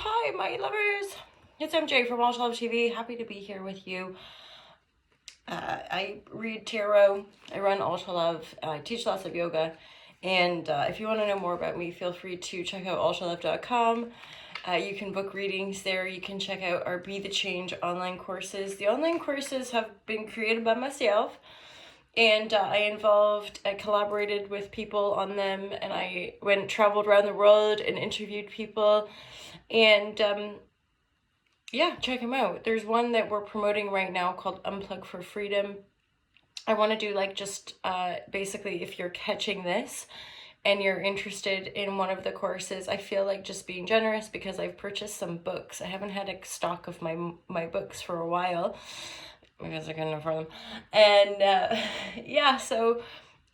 Hi, my lovers. It's MJ from Walsh Love TV. Happy to be here with you. I read tarot. I run Ultra Love. I teach lots of yoga. And if you want to know more about me, feel free to check out ultralove.com. You can book readings there. You can check out our Be the Change online courses. The online courses have been created by myself. And I collaborated with people on them, and I traveled around the world and interviewed people. And yeah, check them out. There's one that we're promoting right now called Unplug for Freedom. I want to do just basically, if you're catching this and you're interested in one of the courses, I feel like just being generous because I've purchased some books. I haven't had a stock of my books for a while because I couldn't afford them. And yeah, so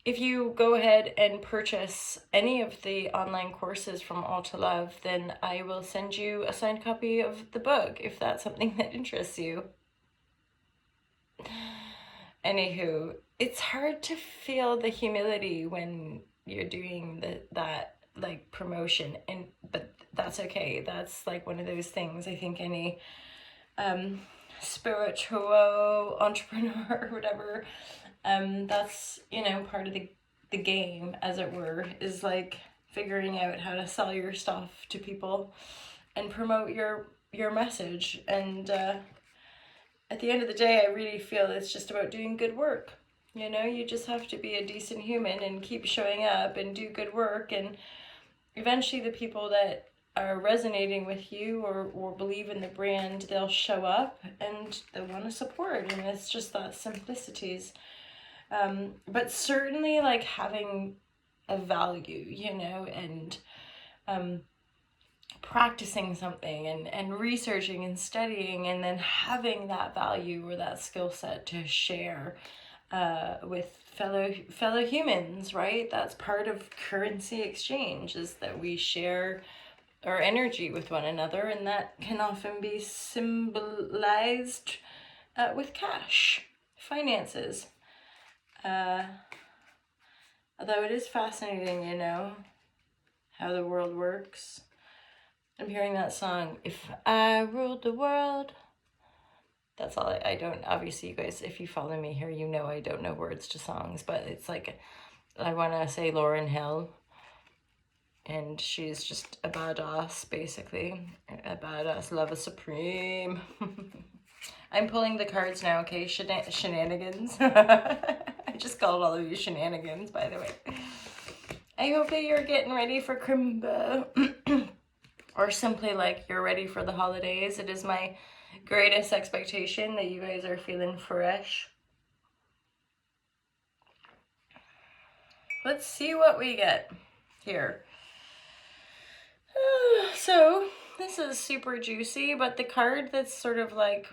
if you go ahead and purchase any of the online courses from All to Love, then I will send you a signed copy of the book if that's something that interests you. Anywho, it's hard to feel the humility when you're doing that promotion, but that's okay. That's one of those things. I think any spiritual entrepreneur or whatever, that's part of the game, as it were, is figuring out how to sell your stuff to people and promote your message. And at the end of the day, I really feel it's just about doing good work. You just have to be a decent human and keep showing up and do good work, and eventually the people that are resonating with you or believe in the brand, they'll show up and they want to support, and it's just that simplicities. But certainly having a value, and practicing something and researching and studying, and then having that value or that skill set to share with fellow humans, right? That's part of currency exchange, is that we share our energy with one another, and that can often be symbolized with cash, finances. Although it is fascinating, how the world works. I'm hearing that song, If I Ruled the World. That's all. I don't, obviously, you guys, if you follow me here, I don't know words to songs, but it's I want to say Lauryn Hill, and she's just a badass, basically. A badass, lover supreme. I'm pulling the cards now, okay? Shenanigans. I just called all of you shenanigans, by the way. I hope that you're getting ready for Krimba. Or simply you're ready for the holidays. It is my greatest expectation that you guys are feeling fresh. Let's see what we get here. So this is super juicy, but the card that's sort of the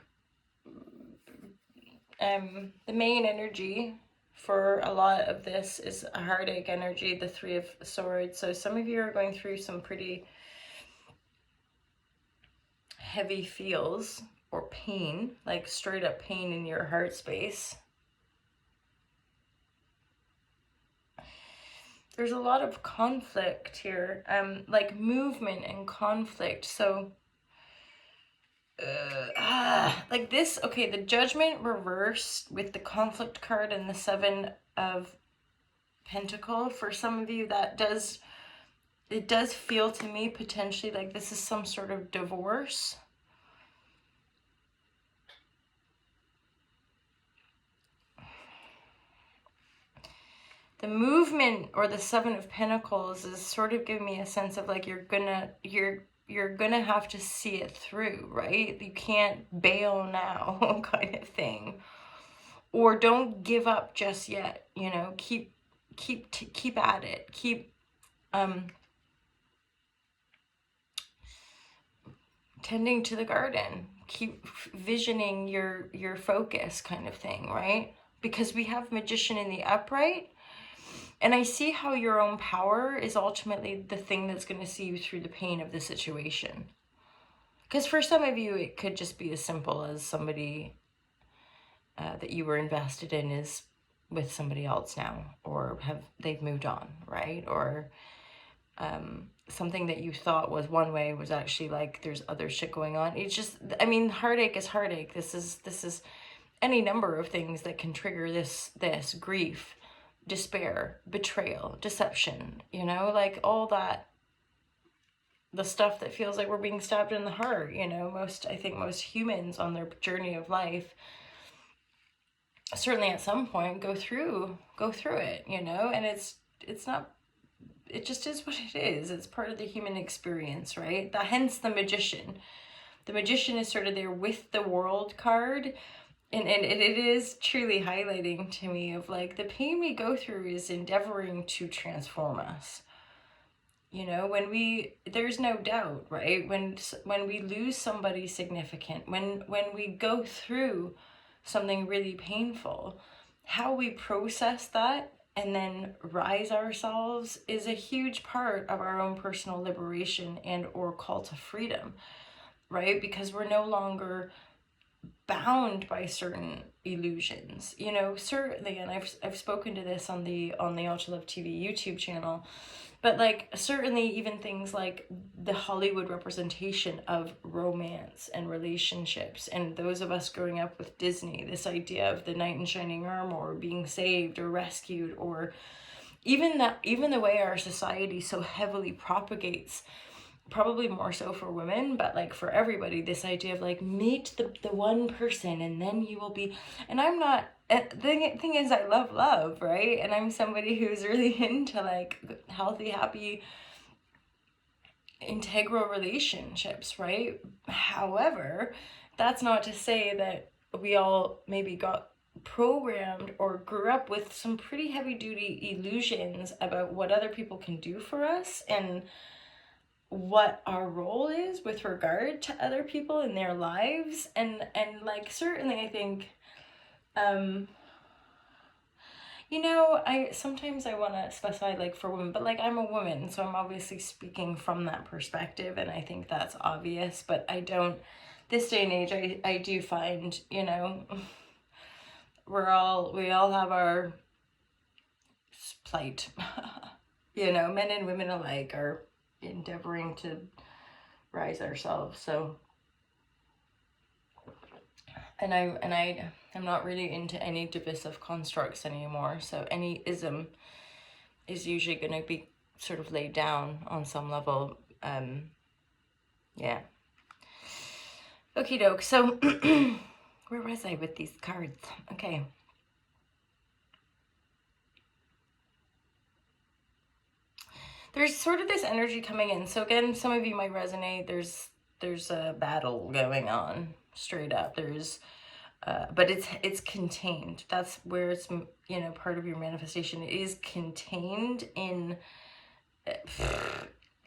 main energy for a lot of this is a heartache energy, the Three of Swords. So some of you are going through some pretty heavy feels or pain, straight up pain in your heart space. There's a lot of conflict here, movement and conflict. So this, okay, the Judgment reversed with the conflict card and the Seven of Pentacles. For some of you, it does feel to me potentially like this is some sort of divorce. The movement or the Seven of Pentacles is sort of giving me a sense of you're gonna have to see it through, right? You can't bail now, kind of thing. Or don't give up just yet. Keep at it. Keep tending to the garden. Keep visioning your focus, kind of thing, right? Because we have Magician in the upright. And I see how your own power is ultimately the thing that's going to see you through the pain of the situation. Because for some of you, it could just be as simple as somebody that you were invested in is with somebody else now, or they've moved on, right? Or something that you thought was one way was actually like there's other shit going on. It's just, I mean, heartache is heartache. This is any number of things that can trigger this grief, despair, betrayal, deception, you know, like all that, the stuff that feels like we're being stabbed in the heart, you know. I think most humans on their journey of life certainly at some point go through it, you know. And it's not, it just is what it is. It's part of the human experience, right? Hence the magician. The magician is sort of there with the world card. And it is truly highlighting to me of like the pain we go through is endeavoring to transform us. You know, there's no doubt, right? When we lose somebody significant, when we go through something really painful, how we process that and then rise ourselves is a huge part of our own personal liberation and or call to freedom, right? Because we're no longer bound by certain illusions, you know. Certainly, and I've spoken to this on the Ultra Love TV YouTube channel, but like certainly even things like the Hollywood representation of romance and relationships, and those of us growing up with Disney, this idea of the knight in shining armor or being saved or rescued, or even the way our society so heavily propagates, probably more so for women, but like for everybody, this idea of like meet the one person and then you will be. And I'm not, the thing is, I love, right? And I'm somebody who's really into like healthy, happy, integral relationships, right? However, that's not to say that we all maybe got programmed or grew up with some pretty heavy duty illusions about what other people can do for us and what our role is with regard to other people in their lives. And like certainly I think you know, sometimes I want to specify like for women, but like I'm a woman, so I'm obviously speaking from that perspective, and I think that's obvious. But I don't, this day and age, I do find, you know, we all have our plight. You know, men and women alike are endeavoring to rise ourselves. So, and I'm not really into any divisive constructs anymore. So any ism is usually going to be sort of laid down on some level. Yeah. Okie doke. So where was I with these cards? Okay. There's sort of this energy coming in. So again, some of you might resonate. There's a battle going on, straight up. There's, but it's contained. That's where it's, you know, part of your manifestation. It is contained in,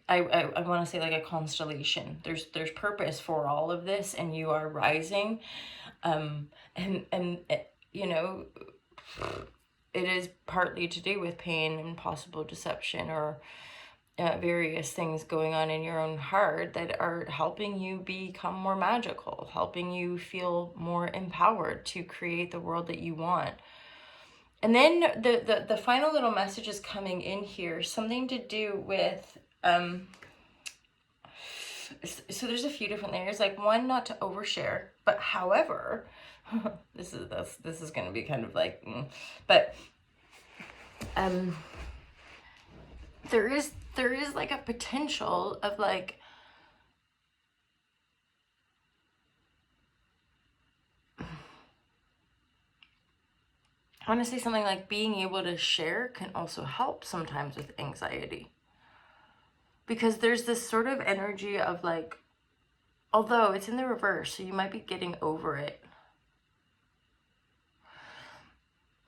I want to say like a constellation. There's purpose for all of this, and you are rising, and you know, it is partly to do with pain and possible deception or various things going on in your own heart that are helping you become more magical, helping you feel more empowered to create the world that you want. And then the final little message is coming in here, something to do with, so there's a few different layers, like one, not to overshare, but however, this is going to be kind of like, but, there is like a potential of like, I want to say something like being able to share can also help sometimes with anxiety, because there's this sort of energy of like, although it's in the reverse, so you might be getting over it.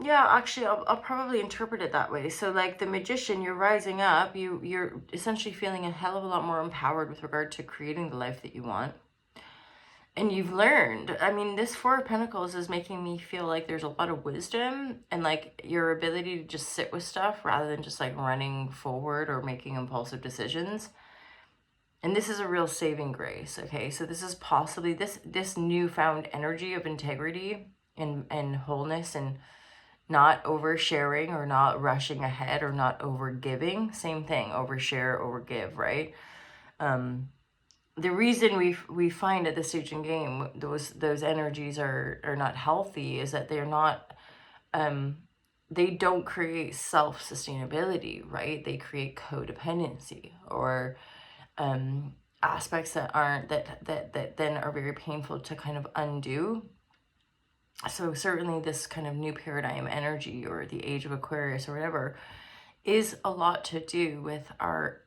Yeah, actually, I'll probably interpret it that way. So like the magician, you're rising up, you're essentially feeling a hell of a lot more empowered with regard to creating the life that you want. And you've learned, I mean, this Four of Pentacles is making me feel like there's a lot of wisdom and like your ability to just sit with stuff rather than just like running forward or making impulsive decisions. And this is a real saving grace, okay? So this is possibly this newfound energy of integrity and wholeness and not oversharing or not rushing ahead or not overgiving. Same thing, overshare, overgive, right? The reason we find at this stage in game those energies are not healthy is that they're not they don't create self-sustainability, right? They create codependency or aspects that aren't that then are very painful to kind of undo. So certainly this kind of new paradigm energy or the age of Aquarius or whatever is a lot to do with our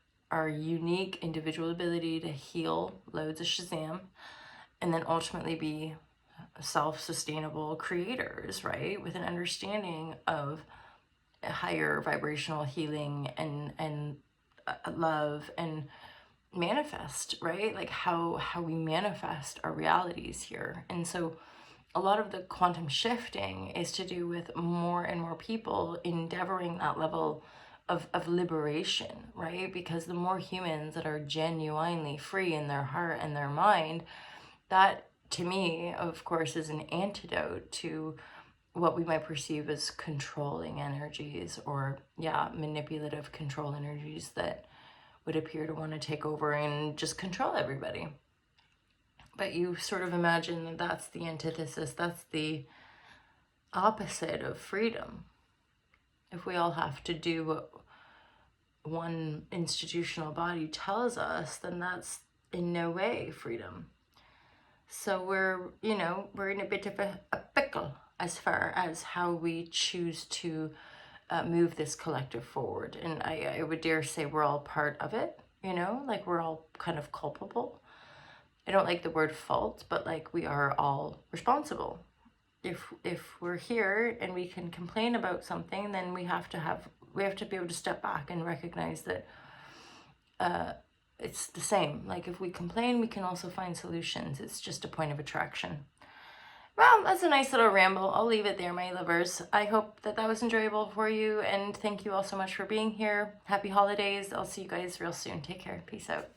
unique individual ability to heal loads of Shazam and then ultimately be self-sustainable creators, right? With an understanding of higher vibrational healing and love and manifest, right? Like how we manifest our realities here. And so a lot of the quantum shifting is to do with more and more people endeavoring that level of liberation, right? Because the more humans that are genuinely free in their heart and their mind, that to me, of course, is an antidote to what we might perceive as controlling energies or, yeah, manipulative control energies that would appear to want to take over and just control everybody. But you sort of imagine that that's the antithesis, that's the opposite of freedom. If we all have to do what one institutional body tells us, then that's in no way freedom. So we're in a bit of a pickle as far as how we choose to move this collective forward. And I would dare say we're all part of it, like we're all kind of culpable. I don't like the word fault, but like we are all responsible. If we're here and we can complain about something, then we have to be able to step back and recognize that it's the same. Like if we complain, we can also find solutions. It's just a point of attraction. Well, that's a nice little ramble. I'll leave it there, my lovers. I hope that was enjoyable for you, and thank you all so much for being here. Happy holidays. I'll see you guys real soon. Take care. Peace out.